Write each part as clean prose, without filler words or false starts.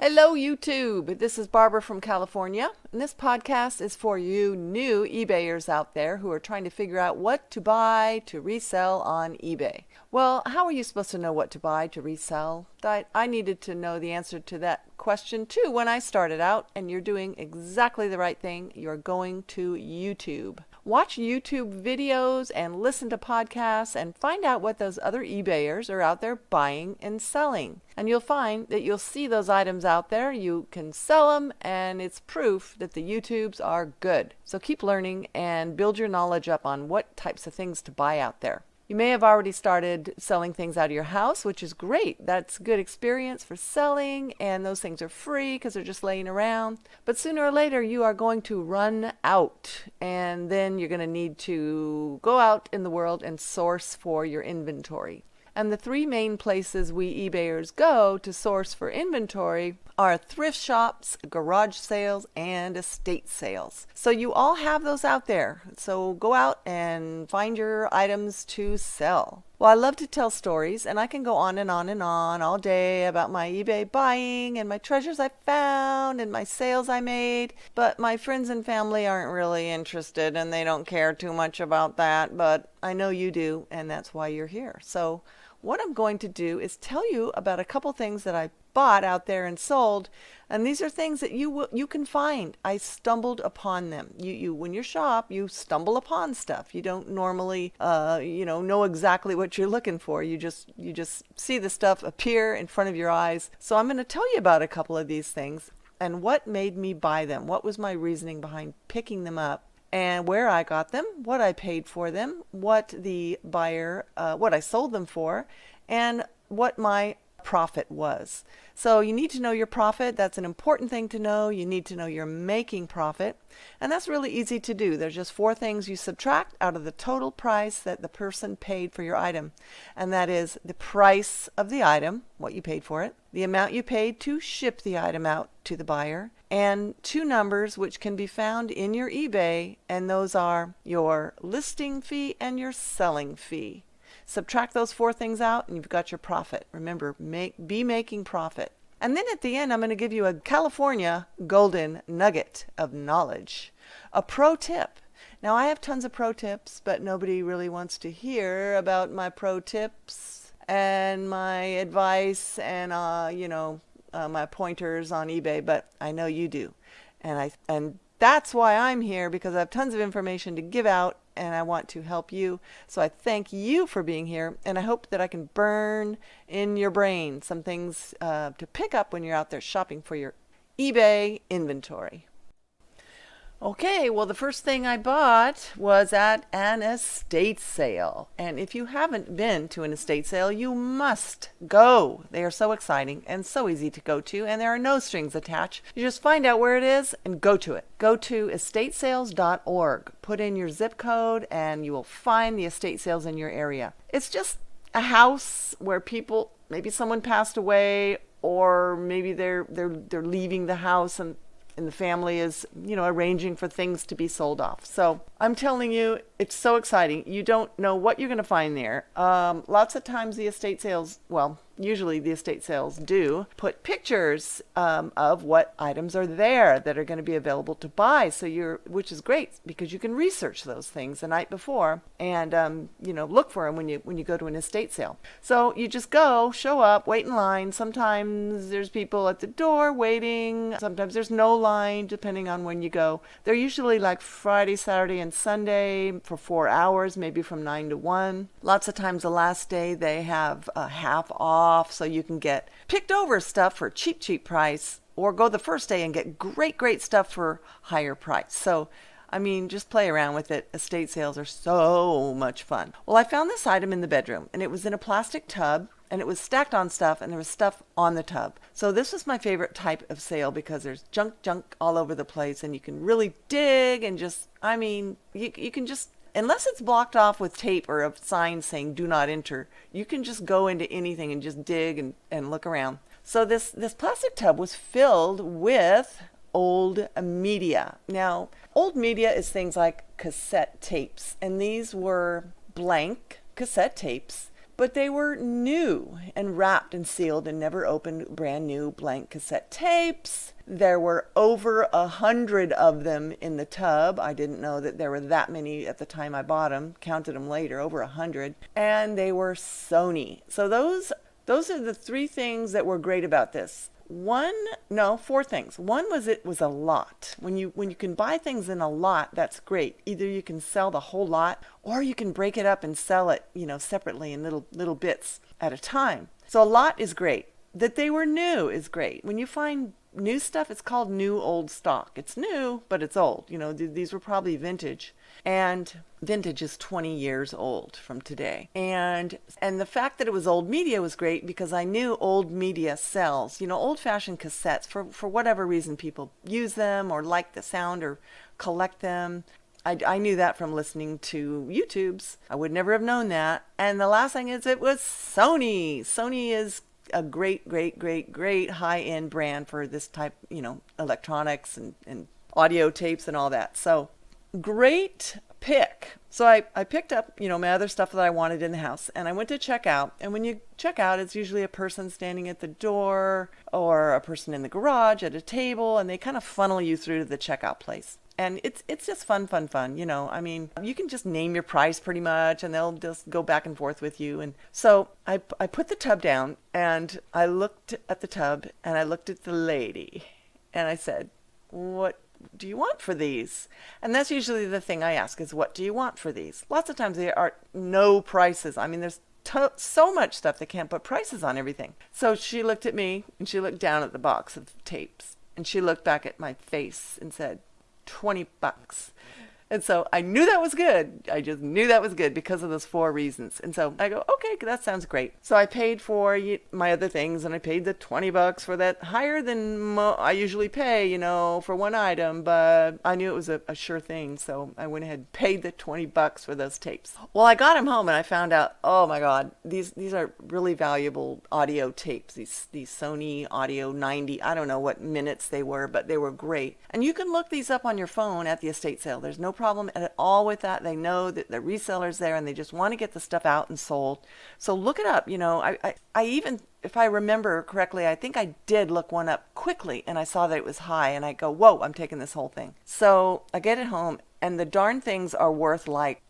Hello, YouTube. This is Barbara from California, and this podcast is for you new eBayers out there who are trying to figure out what to buy to resell on eBay. Well, how are you supposed to know what to buy to resell? I needed to know the answer to that question too when I started out, and you're doing exactly the right thing. You're going to YouTube. Watch YouTube videos and listen to podcasts and find out what those other eBayers are out there buying and selling. And you'll find that you'll see those items out there, you can sell them, and it's proof that the YouTubes are good. So keep learning and build your knowledge up on what types of things to buy out there. You may have already started selling things out of your house, which is great. That's good experience for selling, and those things are free because they're just laying around. But sooner or later, you are going to run out, and then you're going to need to go out in the world and source for your inventory. And the three main places we eBayers go to source for inventory are thrift shops, garage sales, and estate sales. So you all have those out there. So go out and find your items to sell. Well, I love to tell stories, and I can go on and on and on all day about my eBay buying and my treasures I found and my sales I made. But my friends and family aren't really interested, and they don't care too much about that. But I know you do, and that's why you're here. So what I'm going to do is tell you about a couple things that I bought out there and sold, and these are things that you can find. I stumbled upon them. You when you shop, you stumble upon stuff. You don't normally know exactly what you're looking for. You just see the stuff appear in front of your eyes. So I'm going to tell you about a couple of these things and what made me buy them. What was my reasoning behind picking them up? And where I got them, what I paid for them, what the buyer, what I sold them for, and what my profit was. So you need to know your profit. That's an important thing to know. You need to know you're making profit. And that's really easy to do. There's just four things you subtract out of the total price that the person paid for your item. And that is the price of the item, what you paid for it, the amount you paid to ship the item out to the buyer, and two numbers which can be found in your eBay, and those are your listing fee and your selling fee. Subtract those four things out and you've got your profit. Remember, be making profit. And then at the end, I'm going to give you a California golden nugget of knowledge. A pro tip. Now, I have tons of pro tips, but nobody really wants to hear about my pro tips and my advice and, my pointers on eBay, but I know you do. And that's why I'm here, because I have tons of information to give out and I want to help you. So I thank you for being here, and I hope that I can burn in your brain some things to pick up when you're out there shopping for your eBay inventory. Okay, well, the first thing I bought was at an estate sale. And if you haven't been to an estate sale, you must go. They are so exciting and so easy to go to, and there are no strings attached. You just find out where it is and go to it. Go to estatesales.org. Put in your zip code and you will find the estate sales in your area. It's just a house where people, maybe someone passed away, or maybe they're leaving the house and the family is, arranging for things to be sold off. So I'm telling you, it's so exciting. You don't know what you're going to find there. Lots of times the estate sales, usually the estate sales do put pictures of what items are there that are going to be available to buy. Which is great because you can research those things the night before and look for them when you go to an estate sale. So you just go, show up, wait in line. Sometimes there's people at the door waiting. Sometimes there's no line depending on when you go. They're usually like Friday, Saturday, and Sunday for 4 hours, maybe from 9 to 1. Lots of times the last day they have a half off, so you can get picked over stuff for cheap price, or go the first day and get great stuff for higher price. So just play around with it. Estate sales are so much fun. Well, I found this item in the bedroom, and it was in a plastic tub, and it was stacked on stuff, and there was stuff on the tub. So this was my favorite type of sale because there's junk all over the place, and you can really dig and you can just, unless it's blocked off with tape or a sign saying do not enter, you can just go into anything and just dig and look around. So this plastic tub was filled with old media. Now, old media is things like cassette tapes, and these were blank cassette tapes, but they were new and wrapped and sealed and never opened, brand new blank cassette tapes. There were over 100 of them in the tub. I didn't know that there were that many at the time I bought them. Counted them later, over 100. And they were Sony. So those are the three things that were great about this. Four things. One was it was a lot. When you can buy things in a lot, that's great. Either you can sell the whole lot or you can break it up and sell it, separately in little bits at a time. So a lot is great. That they were new is great. When you find new stuff, it's called new old stock. It's new, but it's old. These were probably vintage. And vintage is 20 years old from today. And the fact that it was old media was great because I knew old media sells. Old-fashioned cassettes, for whatever reason people use them or like the sound or collect them. I knew that from listening to YouTubes. I would never have known that. And the last thing is it was Sony. Sony is a great high-end brand for this type, electronics and audio tapes and all that. So great pick. So I picked up, my other stuff that I wanted in the house, and I went to check out. And when you check out, it's usually a person standing at the door or a person in the garage at a table, and they kind of funnel you through to the checkout place. And it's just fun. You can just name your price pretty much, and they'll just go back and forth with you. And so I put the tub down, and I looked at the tub, and I looked at the lady, and I said, "What do you want for these?" And that's usually the thing I ask is, what do you want for these? Lots of times there are no prices. There's so much stuff they can't put prices on everything. So she looked at me, and she looked down at the box of tapes, and she looked back at my face and said, $20. And so I knew that was good. I just knew that was good because of those four reasons. And so I go, okay, that sounds great. So I paid for my other things, and I paid the $20 for that, higher than I usually pay, for one item. But I knew it was a sure thing. So I went ahead and paid the $20 for those tapes. Well, I got them home and I found out, oh my God, these are really valuable audio tapes. These Sony Audio 90, I don't know what minutes they were, but they were great. And you can look these up on your phone at the estate sale. There's no problem at all with that. They know that the reseller's there and they just want to get the stuff out and sold. So look it up. I even, if I remember correctly, I think I did look one up quickly and I saw that it was high and I go, whoa, I'm taking this whole thing. So I get it home and the darn things are worth $10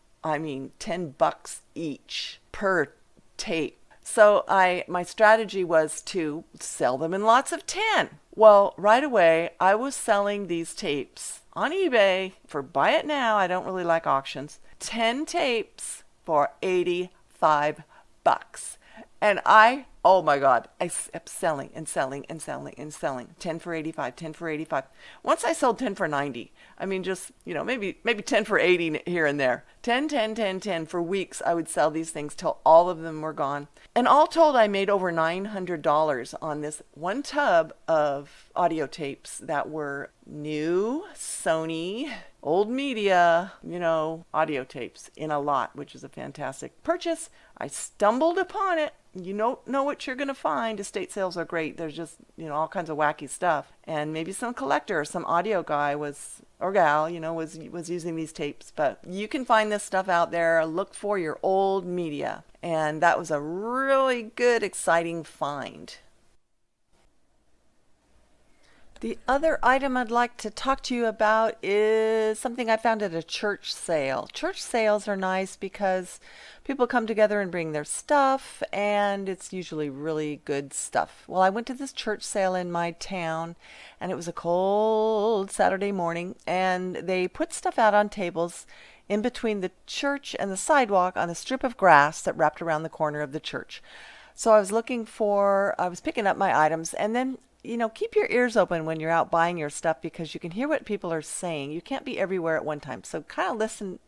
each per tape. So my strategy was to sell them in lots of 10. Well, right away, I was selling these tapes on eBay for buy it now. I don't really like auctions. 10 tapes for $85. And oh my God, I kept selling and selling and selling and selling. 10 for 85, 10 for 85. Once I sold 10 for 90. Maybe 10 for 80 here and there. 10, 10, 10, 10 for weeks. I would sell these things till all of them were gone. And all told, I made over $900 on this one tub of audio tapes that were new Sony, old media, audio tapes in a lot, which is a fantastic purchase. I stumbled upon it. You don't know what you're going to find. Estate sales are great. There's just, all kinds of wacky stuff. And maybe some collector or some audio guy or gal, was using these tapes. But you can find this stuff out there. Look for your old media. And that was a really good, exciting find. The other item I'd like to talk to you about is something I found at a church sale. Church sales are nice because people come together and bring their stuff, and it's usually really good stuff. Well, I went to this church sale in my town, and it was a cold Saturday morning, and they put stuff out on tables in between the church and the sidewalk on a strip of grass that wrapped around the corner of the church. So I was picking up my items, and then keep your ears open when you're out buying your stuff because you can hear what people are saying. You can't be everywhere at one time. So kind of listen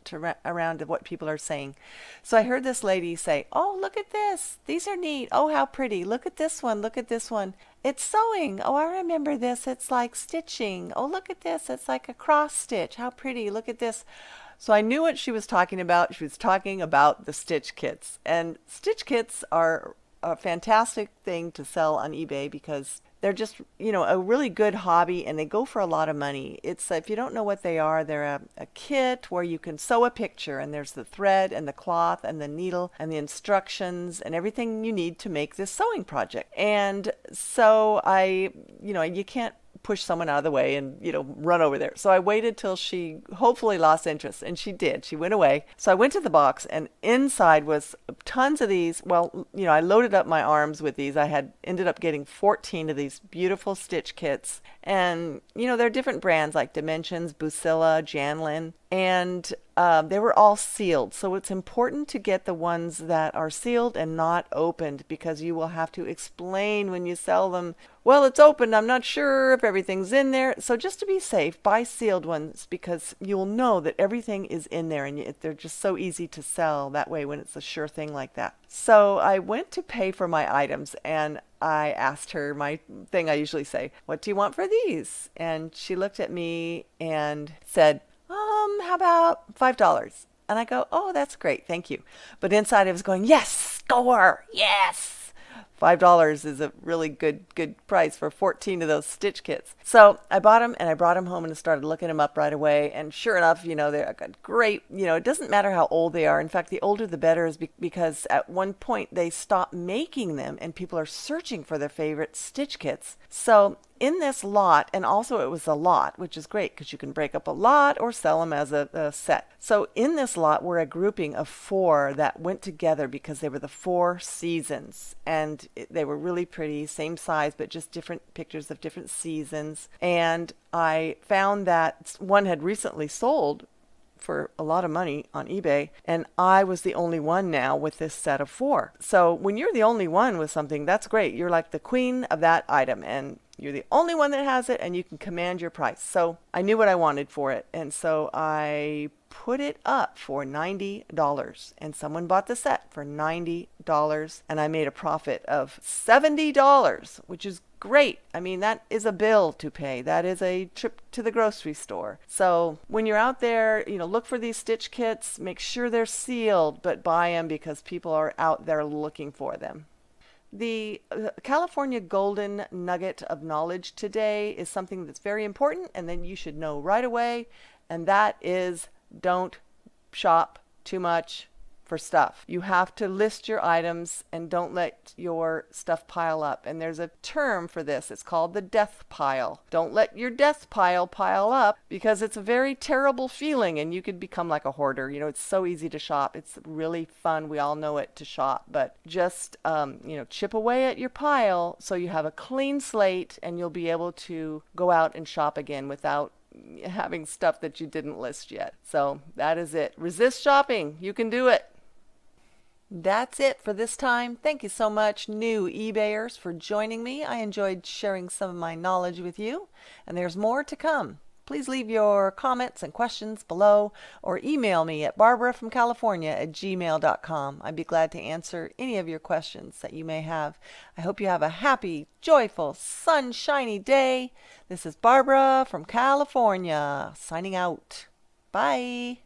around to what people are saying. So I heard this lady say, "Oh, look at this. These are neat. Oh, how pretty. Look at this one. Look at this one. It's sewing. Oh, I remember this. It's like stitching. Oh, look at this. It's like a cross stitch. How pretty. Look at this." So I knew what she was talking about. She was talking about the stitch kits. And stitch kits are a fantastic thing to sell on eBay because they're just, a really good hobby and they go for a lot of money. It's, if you don't know what they are, they're a kit where you can sew a picture and there's the thread and the cloth and the needle and the instructions and everything you need to make this sewing project. And so you can't push someone out of the way and run over there. So I waited till she hopefully lost interest, and she did. She went away. So I went to the box, and inside was tons of these. Well, I loaded up my arms with these. I had ended up getting 14 of these beautiful stitch kits, and they're different brands like Dimensions, Busilla, Janlin, and they were all sealed. So it's important to get the ones that are sealed and not opened, because you will have to explain when you sell them, well, it's open, I'm not sure if everything's in there. So just to be safe, buy sealed ones, because you'll know that everything is in there, and they're just so easy to sell that way when it's a sure thing like that. So I went to pay for my items, and I asked her my thing I usually say, what do you want for these? And she looked at me and said, how about $5? And I go, oh, that's great, thank you. But inside I was going, yes, score, yes. $5 is a really good price for 14 of those stitch kits. So I bought them, and I brought them home and started looking them up right away. And sure enough, they're great. It doesn't matter how old they are. In fact, the older the better, is because at one point they stopped making them and people are searching for their favorite stitch kits. So in this lot, and also it was a lot, which is great because you can break up a lot or sell them as a set. So in this lot were a grouping of 4 that went together because they were the 4 seasons, and they were really pretty, same size, but just different pictures of different seasons. And I found that one had recently sold for a lot of money on eBay, and I was the only one now with this set of 4. So when you're the only one with something, that's great. You're like the queen of that item, and you're the only one that has it, and you can command your price. So I knew what I wanted for it, and so I put it up for $90, and someone bought the set for $90, and I made a profit of $70, which is great. I mean, that is a bill to pay. That is a trip to the grocery store. So when you're out there, look for these stitch kits, make sure they're sealed, but buy them because people are out there looking for them. The California Golden Nugget of knowledge today is something that's very important and then you should know right away, and that is, don't shop too much for stuff. You have to list your items and don't let your stuff pile up. And there's a term for this. It's called the death pile. Don't let your death pile up, because it's a very terrible feeling and you could become like a hoarder. It's so easy to shop. It's really fun. We all know it, to shop, but just, chip away at your pile so you have a clean slate and you'll be able to go out and shop again without having stuff that you didn't list yet. So that is it. Resist shopping. You can do it. That's it for this time. Thank you so much, new eBayers, for joining me. I enjoyed sharing some of my knowledge with you, and there's more to come. Please leave your comments and questions below or email me at barbarafromcalifornia@gmail.com. I'd be glad to answer any of your questions that you may have. I hope you have a happy, joyful, sunshiny day. This is Barbara from California, signing out. Bye.